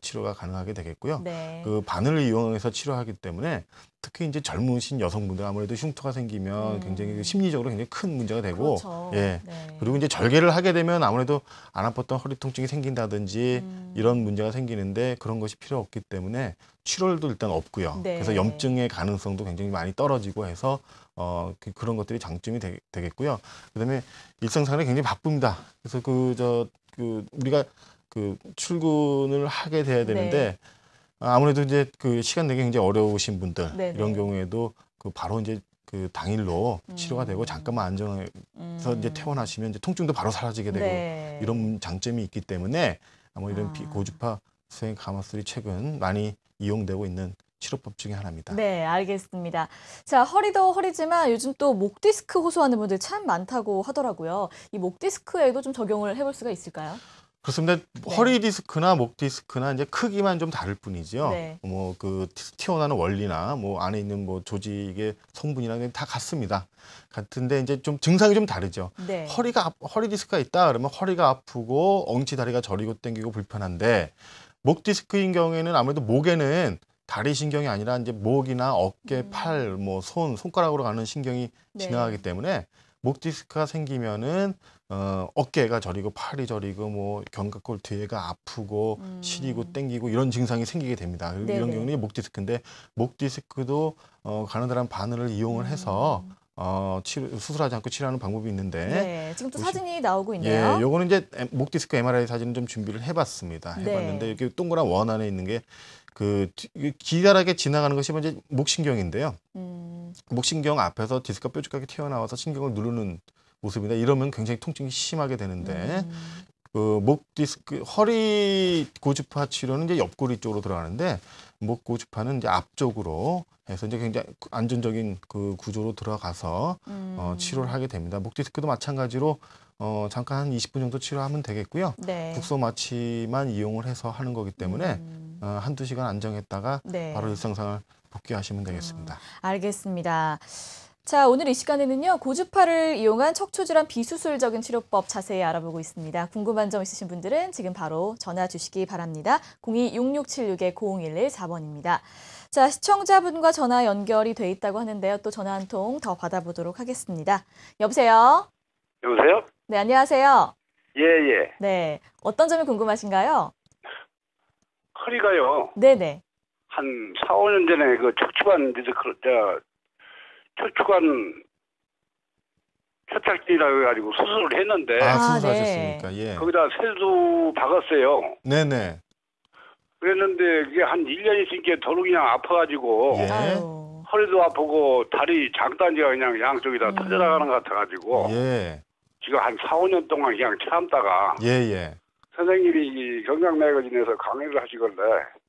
치료가 가능하게 되겠고요. 네. 그 바늘을 이용해서 치료하기 때문에 특히 이제 젊으신 여성분들 아무래도 흉터가 생기면 굉장히 심리적으로 굉장히 큰 문제가 되고, 그렇죠. 예. 네. 그리고 이제 절개를 하게 되면 아무래도 안 아팠던 허리 통증이 생긴다든지 이런 문제가 생기는데 그런 것이 필요 없기 때문에 출혈도 일단 없고요. 네. 그래서 염증의 가능성도 굉장히 많이 떨어지고 해서 그런 것들이 장점이 되겠고요. 그다음에 일상생활에 굉장히 바쁩니다. 그래서 우리가 출근을 하게 돼야 되는데 아무래도 이제 그 시간 내기 굉장히 어려우신 분들 네네. 이런 경우에도 바로 이제 그 당일로 치료가 되고 잠깐만 안정해서 이제 퇴원하시면 이제 통증도 바로 사라지게 되고 네. 이런 장점이 있기 때문에 아마 이런 고주파 수행 감압술이 최근 많이 이용되고 있는 치료법 중에 하나입니다. 네, 알겠습니다. 자, 허리도 허리지만 요즘 또 목 디스크 호소하는 분들 참 많다고 하더라고요. 이 목 디스크에도 좀 적용을 해볼 수가 있을까요? 그렇습니다. 네. 허리 디스크나 목 디스크나 이제 크기만 좀 다를 뿐이죠. 네. 뭐 그 튀어나오는 원리나 뭐 안에 있는 뭐 조직의 성분이나 다 같습니다. 같은데 이제 좀 증상이 좀 다르죠. 네. 허리 디스크가 있다 그러면 허리가 아프고 엉치 다리가 저리고 당기고 불편한데 목 디스크인 경우에는 아무래도 목에는 다리 신경이 아니라 이제 목이나 어깨, 팔, 뭐 손가락으로 가는 신경이 네. 지나가기 때문에 목 디스크가 생기면은 어깨가 저리고 팔이 저리고 뭐 견갑골 뒤에가 아프고 시리고 땡기고 이런 증상이 생기게 됩니다. 그리고 이런 네네. 경우는 목 디스크인데 목 디스크도 가느다란 바늘을 이용을 해서 수술하지 않고 치료하는 방법이 있는데 네, 지금 또 보시- 사진이 나오고 있네요. 예, 요거는 이제 목 디스크 MRI 사진을 좀 준비를 해봤습니다. 네. 해봤는데 이렇게 동그란 원 안에 있는 게 기다랗게 지나가는 것이 이제 목신경인데요. 목신경 앞에서 디스크가 뾰족하게 튀어나와서 신경을 누르는 모습이다. 이러면 굉장히 통증이 심하게 되는데 목 디스크 허리 고주파 치료는 이제 옆구리 쪽으로 들어가는데 목 고주파는 이제 앞쪽으로 해서 이제 굉장히 안전적인 그 구조로 들어가서 치료를 하게 됩니다. 목 디스크도 마찬가지로 잠깐 한 20분 정도 치료하면 되겠고요. 네. 국소 마취만 이용을 해서 하는 거기 때문에 한두 시간 안정했다가 네. 바로 일상생활 복귀하시면 되겠습니다. 알겠습니다. 자, 오늘 이 시간에는요, 고주파를 이용한 척추질환 비수술적인 치료법 자세히 알아보고 있습니다. 궁금한 점 있으신 분들은 지금 바로 전화 주시기 바랍니다. 02-6676-0011-4번입니다. 자, 시청자분과 전화 연결이 돼 있다고 하는데요. 또 전화 한 통 더 받아보도록 하겠습니다. 여보세요? 여보세요? 네, 안녕하세요. 예. 네, 어떤 점이 궁금하신가요? 허리가요. 네네. 한 4, 5년 전에 그 척추관 협착증이라고 해가지고 수술을 했는데 수술하셨습니까? 예. 거기다 세수 박았어요. 네네. 그랬는데 그게 한 1년 있으니까 도로 그냥 아파가지고 예. 아유. 허리도 아프고 다리 장단지가 그냥 양쪽이 다 터져나가는 것 같아가지고 예. 지금 한 4, 5년 동안 그냥 참다가 예. 선생님이 경장내거진에서 강의를 하시길래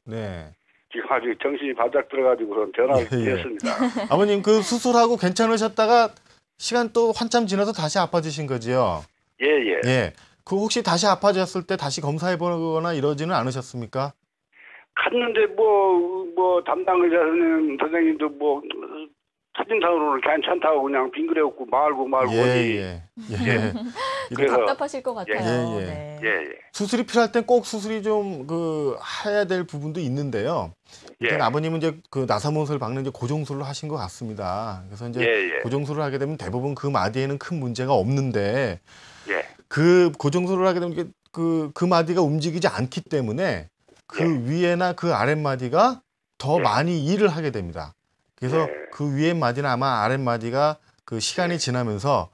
네. 지금 아주 정신이 바짝 들어가지고 전화를 예. 드렸습니다. 아버님 그 수술하고 괜찮으셨다가 시간 또 한참 지나서 다시 아파지신 거지요? 예, 예. 예. 그 혹시 다시 아파졌을 때 다시 검사해 보거나 이러지는 않으셨습니까? 갔는데 뭐 담당 의사 선생님도 뭐 사진상으로는 괜찮다고 그냥 빙그레었고 말고 예, 예. 예. 그래서 답답하실 것 같아요. 예, 예. 네. 예, 예. 수술이 필요할 땐 꼭 수술이 좀 해야 될 부분도 있는데요. 일단 예. 아버님은 이제 그 나사못을 박는 이제 고정술을 하신 것 같습니다. 그래서 이제 예, 예. 고정술을 하게 되면 대부분 그 마디에는 큰 문제가 없는데 예. 그 고정술을 하게 되면 이게 그 마디가 움직이지 않기 때문에 그 위에나 그 아랫마디가 더 예. 많이 일을 하게 됩니다. 그래서 예. 그 위에 마디나 아마 아랫마디가 그 시간이 지나면서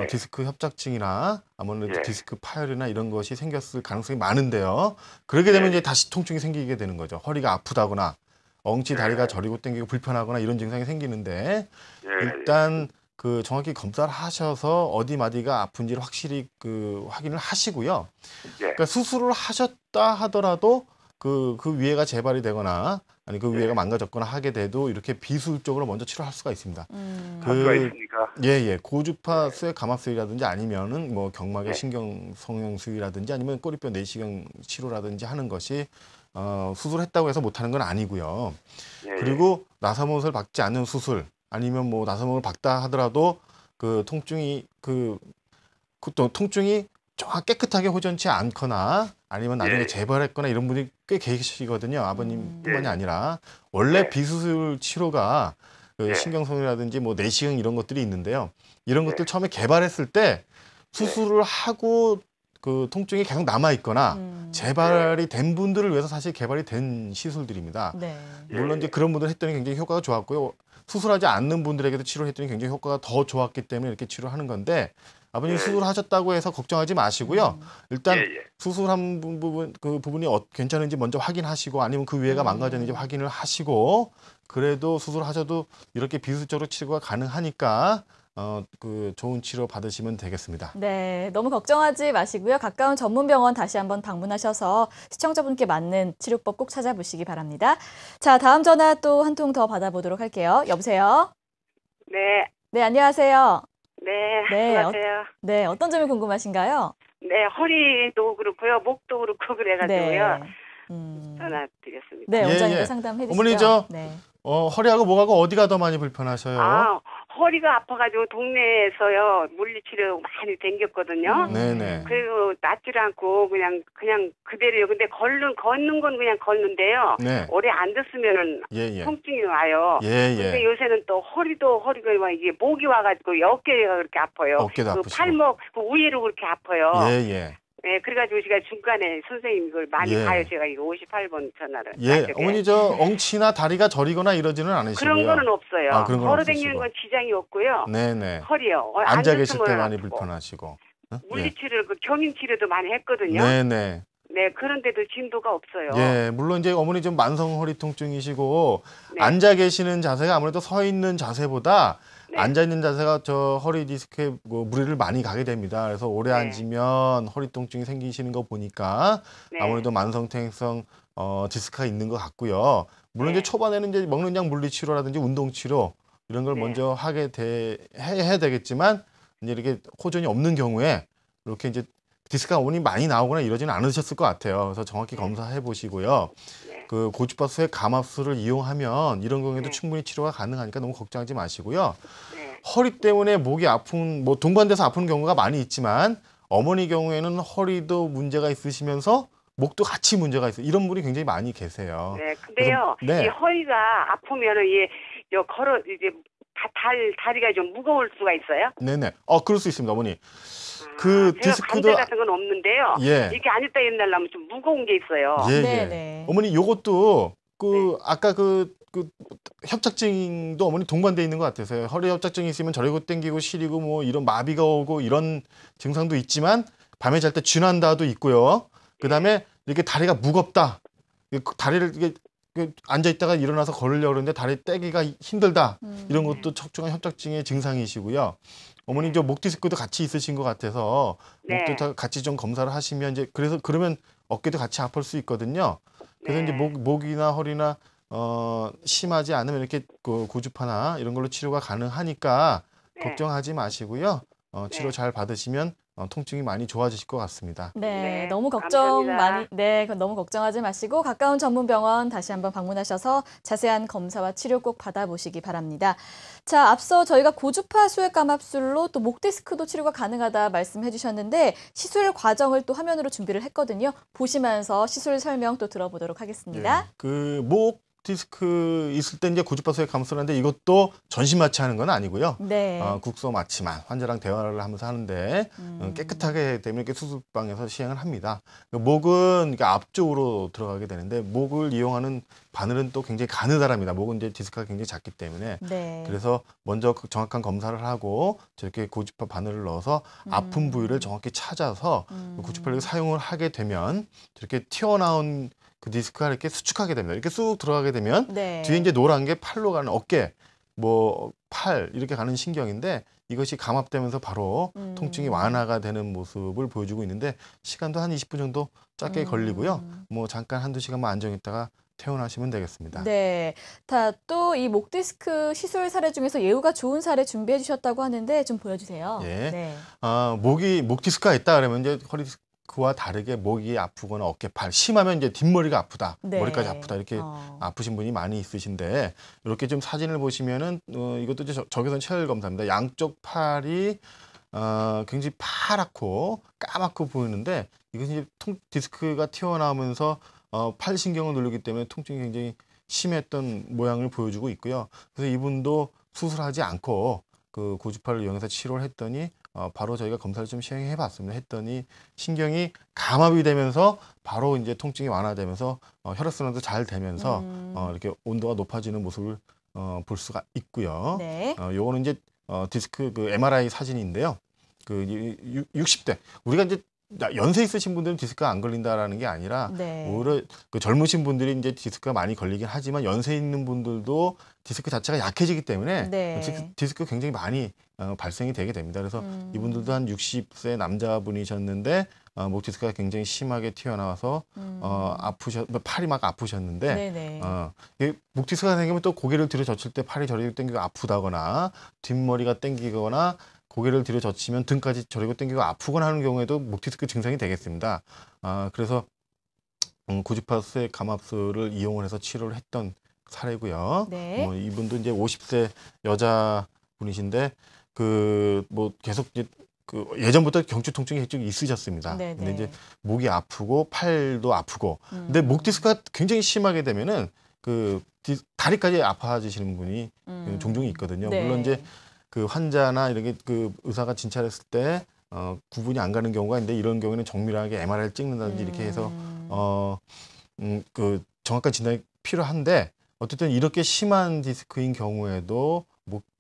예. 디스크 협착증이나 아무래도 예. 디스크 파열이나 이런 것이 생겼을 가능성이 많은데요. 그러게 되면 예. 이제 다시 통증이 생기게 되는 거죠. 허리가 아프다거나 엉치 다리가 예. 저리고 당기고 불편하거나 이런 증상이 생기는데 예. 일단 그 정확히 검사를 하셔서 어디 마디가 아픈지를 확실히 확인을 하시고요. 예. 그러니까 수술을 하셨다 하더라도 그 위에가 재발이 되거나 아니 그 위에가 망가졌거나 하게 돼도 이렇게 비술적으로 먼저 치료할 수가 있습니다. 수가 있습니까? 예. 고주파 수액 감압수위라든지 아니면은 뭐 경막의 네. 신경 성형 수위라든지 아니면 꼬리뼈 내시경 치료라든지 하는 것이 수술했다고 해서 못하는 건 아니고요. 예. 그리고 나사못을 박지 않는 수술 아니면 뭐 나사못을 박다 하더라도 그 통증이 또 통증이 정확 깨끗하게 호전치 않거나 아니면 나중에 예. 재발했거나 이런 분이 꽤 계시거든요. 아버님뿐만이 아니라 원래 예. 비수술 치료가 그 예. 신경성이라든지 뭐 내시경 이런 것들이 있는데요. 이런 예. 것들 처음에 개발했을 때 수술을 하고 그 통증이 계속 남아 있거나 재발이 된 분들을 위해서 사실 개발이 된 시술들입니다. 네. 물론 이제 그런 분들 했더니 굉장히 효과가 좋았고요. 수술하지 않는 분들에게도 치료를 했더니 굉장히 효과가 더 좋았기 때문에 이렇게 치료하는 건데 아버님 예. 수술하셨다고 해서 걱정하지 마시고요. 일단 예, 예. 수술한 부분 그 부분이 괜찮은지 먼저 확인하시고 아니면 그 위에가 망가졌는지 확인을 하시고 그래도 수술하셔도 이렇게 비수적으로 치료가 가능하니까 그 좋은 치료 받으시면 되겠습니다. 네, 너무 걱정하지 마시고요. 가까운 전문 병원 다시 한번 방문하셔서 시청자분께 맞는 치료법 꼭 찾아보시기 바랍니다. 자, 다음 전화 또 한 통 더 받아보도록 할게요. 여보세요? 네, 네, 안녕하세요. 네, 네, 안녕하세요. 네, 어떤 점이 궁금하신가요? 네, 허리도 그렇고요, 목도 그렇고 그래가지고요. 네. 전화 드렸습니다. 네, 예, 원장님도 예. 상담해 주시죠. 어머니, 네. 허리하고 목하고 어디가 더 많이 불편하셔요? 아, 허리가 아파가지고 동네에서요 물리치료 많이 댕겼거든요. 네네. 그리고 낫질 않고 그냥 그대로요. 근데 걷는 건 그냥 걷는데요. 네. 오래 앉았으면은 예. 통증이 와요. 근데 예. 요새는 또 허리가 막 이게 목이 와가지고 어깨가 그렇게 아파요. 어깨도 그 아프시고. 팔목 그 위로 그렇게 아파요. 예. 네, 그래가지고 제가 중간에 선생님 이걸 많이 예. 봐요. 제가 이거 58번 전화를. 예. 나중에. 어머니 엉치나 다리가 저리거나 이러지는 않으시고요. 그런 거는 없어요. 아, 그런 건 걸어다니는 없으시고. 건 지장이 없고요. 네네. 허리요. 앉아 계실 때 앉았으면 많이 아프고. 불편하시고. 물리치료를 그 경인치료도 많이 했거든요. 네네. 네, 그런데도 진도가 없어요. 예, 물론 이제 어머니 좀 만성 허리 통증이시고 네. 앉아 계시는 자세가 아무래도 서 있는 자세보다 네. 앉아 있는 자세가 저 허리 디스크에 무리를 많이 가게 됩니다. 그래서 오래 네. 앉으면 허리 통증이 생기시는 거 보니까 네. 아무래도 만성통성 디스크가 있는 것 같고요. 물론 네. 이제 초반에는 이제 먹는 약 물리 치료라든지 운동 치료 이런 걸 네. 먼저 해야 되겠지만 이제 이렇게 호전이 없는 경우에 이렇게 이제 디스크가 어머니 많이 나오거나 이러지는 않으셨을 것 같아요. 그래서 정확히 검사해 보시고요. 네. 그 고주파 수액 감압수를 이용하면 이런 경우에도 네. 충분히 치료가 가능하니까 너무 걱정하지 마시고요. 네. 허리 때문에 목이 아픈 뭐 동반돼서 아픈 경우가 많이 있지만 어머니 경우에는 허리도 문제가 있으시면서 목도 같이 문제가 있어요. 이런 분이 굉장히 많이 계세요. 네, 근데요, 그래서, 네. 이 허리가 아프면은 다리가 좀 무거울 수가 있어요. 네네. 그럴 수 있습니다, 어머니. 제가 디스크도 관절 같은 건 없는데요. 예. 이렇게 앉았다 일어나려면 좀 무거운 게 있어요. 예. 네. 어머니 요것도 네. 아까 그 협착증도 어머니 동반돼 있는 것 같아서요. 허리 협착증이 있으면 저리고 당기고 시리고 뭐 이런 마비가 오고 이런 증상도 있지만 밤에 잘 때 쥐난다도 있고요. 그다음에 이렇게 다리가 무겁다. 다리를 이렇게 앉아 있다가 일어나서 걸으려고 그러는데 다리 떼기가 힘들다. 이런 것도 척추관 협착증의 증상이시고요. 어머니 저 목 디스크도 같이 있으신 것 같아서 네. 목도 다 같이 좀 검사를 하시면 이제 그러면 어깨도 같이 아플 수 있거든요. 그래서 네. 이제 목이나 허리나 심하지 않으면 이렇게 고주파나 이런 걸로 치료가 가능하니까 네. 걱정하지 마시고요. 치료 네. 잘 받으시면 통증이 많이 좋아지실 것 같습니다. 네, 네, 너무 걱정 감사합니다. 너무 걱정하지 마시고 가까운 전문 병원 다시 한번 방문하셔서 자세한 검사와 치료 꼭 받아보시기 바랍니다. 자, 앞서 저희가 고주파 수액감압술로 또 목 디스크도 치료가 가능하다 말씀해 주셨는데 시술 과정을 또 화면으로 준비를 했거든요. 보시면서 시술 설명 또 들어보도록 하겠습니다. 목 디스크 있을 때 이제 고주파 수액 감압술을 하는데 이것도 전신 마취하는 건 아니고요. 네. 국소 마취만 환자랑 대화를 하면서 하는데 깨끗하게 되면 이렇게 수술방에서 시행을 합니다. 목은 이렇게 앞쪽으로 들어가게 되는데 목을 이용하는 바늘은 또 굉장히 가느다랍니다. 목은 이제 디스크가 굉장히 작기 때문에 네. 그래서 먼저 정확한 검사를 하고 저렇게 고주파 바늘을 넣어서 아픈 부위를 정확히 찾아서 고주파를 사용을 하게 되면 저렇게 튀어나온 그 디스크가 이렇게 수축하게 됩니다. 이렇게 쑥 들어가게 되면 네. 뒤에 이제 노란 게 팔로 가는 어깨, 팔 이렇게 가는 신경인데 이것이 감압되면서 바로 통증이 완화가 되는 모습을 보여주고 있는데 시간도 한 20분 정도 짧게 걸리고요. 잠깐 한두 시간만 안정있다가 퇴원하시면 되겠습니다. 네. 또 이 목 디스크 시술 사례 중에서 예후가 좋은 사례 준비해 주셨다고 하는데 좀 보여주세요. 예. 네. 목 디스크가 있다 그러면 이제 허리 디스크와 다르게 목이 아프거나 어깨, 팔, 심하면 이제 뒷머리가 아프다, 네. 머리까지 아프다 이렇게 아프신 분이 많이 있으신데 이렇게 좀 사진을 보시면은 이것도 이제 적외선 체열 검사입니다. 양쪽 팔이 굉장히 파랗고 까맣고 보이는데 이것이 이제 디스크가 튀어나오면서 팔 신경을 누르기 때문에 통증이 굉장히 심했던 모양을 보여주고 있고요. 그래서 이분도 수술하지 않고 그 고주파를 이용해서 치료를 했더니 바로 저희가 검사를 좀 시행해 봤습니다. 했더니 신경이 감압이 되면서 바로 이제 통증이 완화되면서 혈액순환도 잘 되면서 이렇게 온도가 높아지는 모습을 볼 수가 있고요. 네. 요거는 이제 디스크 그 MRI 사진인데요. 그 60대 우리가 이제 연세 있으신 분들은 디스크가 안 걸린다라는 게 아니라 네. 오히려 그 젊으신 분들이 이제 디스크가 많이 걸리긴 하지만 연세 있는 분들도 디스크 자체가 약해지기 때문에 네. 디스크 굉장히 많이 발생이 되게 됩니다. 그래서 이분들도 한 60세 남자분이셨는데 목 디스크가 굉장히 심하게 튀어나와서 팔이 막 아프셨는데 네네. 목 디스크가 생기면 또 고개를 들어 젖힐 때 팔이 저리고 당기고 아프다거나 뒷머리가 당기거나 고개를 들여 젖히면 등까지 저리고 당기고 아프거나 하는 경우에도 목 디스크 증상이 되겠습니다. 그래서 고주파 수액 감압술을 이용을 해서 치료를 했던 사례고요. 네. 이분도 이제 50세 여자분이신데 계속 이제 예전부터 경추 통증이 좀 있으셨습니다. 네네. 근데 이제 목이 아프고 팔도 아프고 근데 목 디스크가 굉장히 심하게 되면은 다리까지 아파지시는 분이 종종 있거든요. 네. 물론 이제 그 환자나 이런 게 그 의사가 진찰했을 때 구분이 안 가는 경우가 있는데 이런 경우에는 정밀하게 MRI를 찍는다든지 이렇게 해서 그 정확한 진단이 필요한데 어쨌든 이렇게 심한 디스크인 경우에도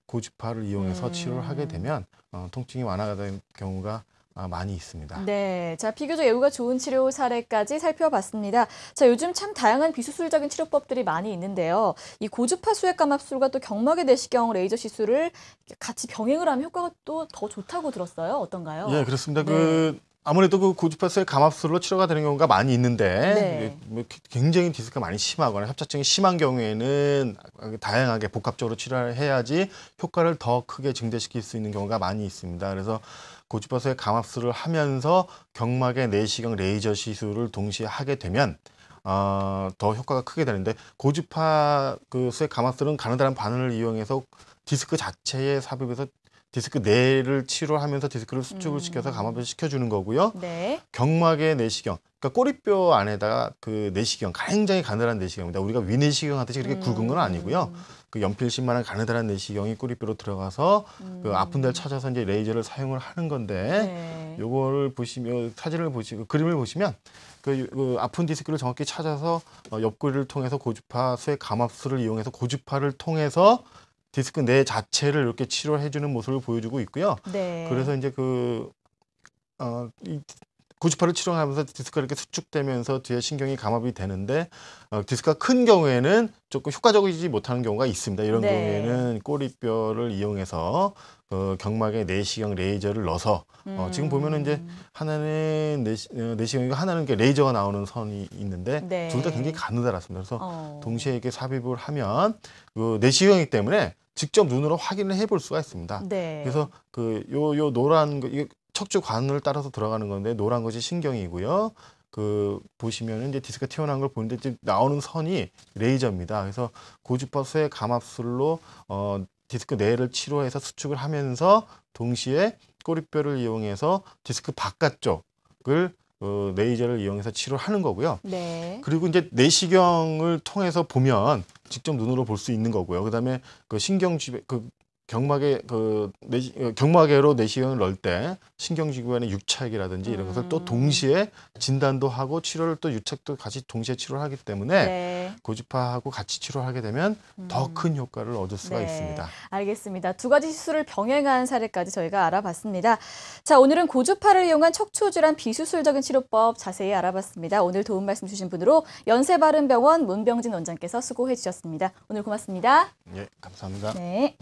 고주파를 이용해서 치료를 하게 되면 통증이 완화가 되는 경우가 많이 있습니다. 네, 자 비교적 예후가 좋은 치료 사례까지 살펴봤습니다. 자 요즘 참 다양한 비수술적인 치료법들이 많이 있는데요. 이 고주파 수액 감압술과 또 경막의 내시경 레이저 시술을 같이 병행을 하면 효과가 또 더 좋다고 들었어요. 어떤가요? 예, 그렇습니다. 네. 아무래도 그 고주파 수액 감압술로 치료가 되는 경우가 많이 있는데 네. 굉장히 디스크가 많이 심하거나 협착증이 심한 경우에는 다양하게 복합적으로 치료를 해야지 효과를 더 크게 증대시킬 수 있는 경우가 많이 있습니다. 그래서 고주파 수액 감압술을 하면서 경막의 내시경 레이저 시술을 동시에 하게 되면 더 효과가 크게 되는데 고주파 수액 감압술은 가느다란 바늘을 이용해서 디스크 자체에 삽입해서 디스크 내를 치료하면서 디스크를 수축을 시켜서 감압을 시켜주는 거고요. 네. 경막의 내시경, 그러니까 꼬리뼈 안에다가 그 내시경, 굉장히 가느다란 내시경입니다. 우리가 위내시경 하듯이 그렇게 굵은 건 아니고요. 그 연필심만한 가느다란 내시경이 꼬리뼈로 들어가서 그 아픈 데를 찾아서 이제 레이저를 사용을 하는 건데, 요거를 보시면 사진을 보시고 그림을 보시면 그 아픈 디스크를 정확히 찾아서 옆구리를 통해서 고주파 수액 감압술을 이용해서 고주파를 통해서 디스크 내 자체를 이렇게 치료해주는 모습을 보여주고 있고요. 네. 그래서 이제 이 고주파를 치료하면서 디스크가 이렇게 수축되면서 뒤에 신경이 감압이 되는데 디스크가 큰 경우에는 조금 효과적이지 못하는 경우가 있습니다. 이런 경우에는 꼬리뼈를 이용해서 경막에 내시경 레이저를 넣어서 지금 보면은 이제 하나는 내시경이고 하나는 레이저가 나오는 선이 있는데 둘 다 굉장히 가느다랗습니다. 그래서 동시에 이렇게 삽입을 하면 내시경이기 때문에 직접 눈으로 확인을 해볼 수가 있습니다. 네. 그래서 요 노란 거 이게 척추관을 따라서 들어가는 건데 노란 것이 신경이고요. 그 보시면은 이제 디스크가 튀어나온 걸 보는데 지금 나오는 선이 레이저입니다. 그래서 고주파 수의 감압술로 디스크 내를 치료해서 수축을 하면서 동시에 꼬리뼈를 이용해서 디스크 바깥쪽을 레이저를 이용해서 치료하는 거고요. 네. 그리고 이제 내시경을 통해서 보면 직접 눈으로 볼 수 있는 거고요. 그다음에 그 신경주변 경막외로 내시경을 넣을 때 신경주변의 유착이라든지 이런 것을 또 동시에 진단도 하고 치료를 또 유착도 같이 동시에 치료를 하기 때문에 네. 고주파하고 같이 치료를 하게 되면 더 큰 효과를 얻을 수가 네. 있습니다. 알겠습니다. 두 가지 시술을 병행한 사례까지 저희가 알아봤습니다. 자, 오늘은 고주파를 이용한 척추질환 비수술적인 치료법 자세히 알아봤습니다. 오늘 도움 말씀 주신 분으로 연세바른병원 문병진 원장께서 수고해 주셨습니다. 오늘 고맙습니다. 예, 감사합니다. 네.